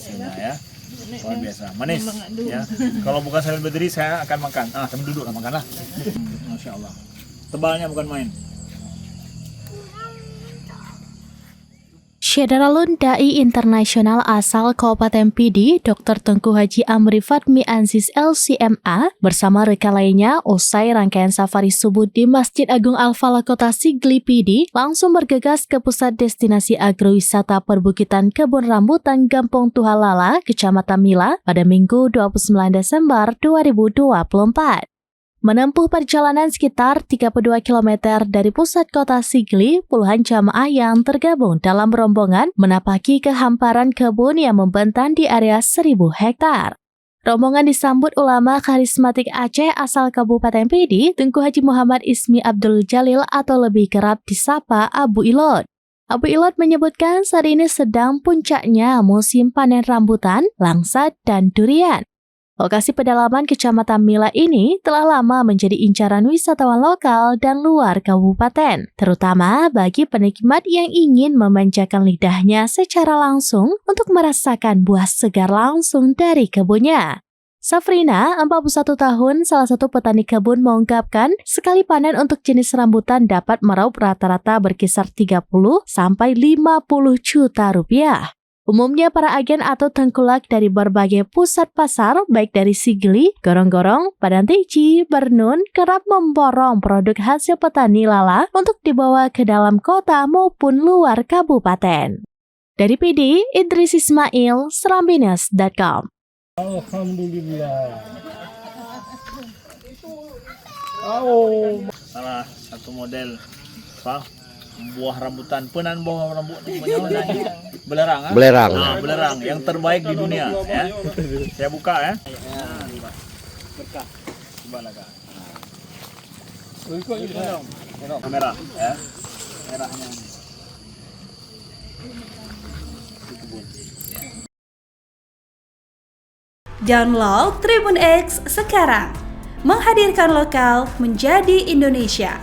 hasilnya ya. Luar biasa, manis ya. Kalau bukan sambil berdiri saya akan makan. Sambil duduk lah makan lah. Masya Allah. Tebalnya bukan main. Syederalun Dai Internasional asal Kabupaten Pidi, Dr. Tengku Haji Amri Fatmi Anzis LCMA, bersama rekan lainnya usai rangkaian safari subuh di Masjid Agung Al-Falah Kota Sigli Pidi, langsung bergegas ke pusat destinasi agrowisata perbukitan Kebun Rambutan Gampong Tuhalala, Kecamatan Mila, pada Minggu 29 Desember 2024. Menempuh perjalanan sekitar 32 km dari pusat kota Sigli, puluhan jamaah yang tergabung dalam rombongan menapaki kehamparan kebun yang membentang di area 1000 hektar. Rombongan disambut ulama karismatik Aceh asal Kabupaten Pidi, Tengku Haji Muhammad Ismi Abdul Jalil atau lebih kerap disapa Abu Ilot. Abu Ilot menyebutkan saat ini sedang puncaknya musim panen rambutan, langsat, dan durian. Lokasi pedalaman Kecamatan Mila ini telah lama menjadi incaran wisatawan lokal dan luar kabupaten, terutama bagi penikmat yang ingin memanjakan lidahnya secara langsung untuk merasakan buah segar langsung dari kebunnya. Safrina, 41 tahun, salah satu petani kebun mengungkapkan, sekali panen untuk jenis rambutan dapat meraup rata-rata berkisar 30 sampai 50 juta rupiah. Umumnya para agen atau tengkulak dari berbagai pusat pasar, baik dari Sigli, Gorong-Gorong, Padang Tici, Bernun, kerap memborong produk hasil petani lala untuk dibawa ke dalam kota maupun luar kabupaten. Dari PD, Idris Ismail, Serambines.com. Alhamdulillah. Salah satu model buah rambutan, penan buah rambutan belerang, Belerang. Belerang yang terbaik di dunia ya. Saya buka ya. Berkah. Coba lah Kak. Kamera ya. Merahnya. Download Tribun X sekarang, menghadirkan lokal menjadi Indonesia.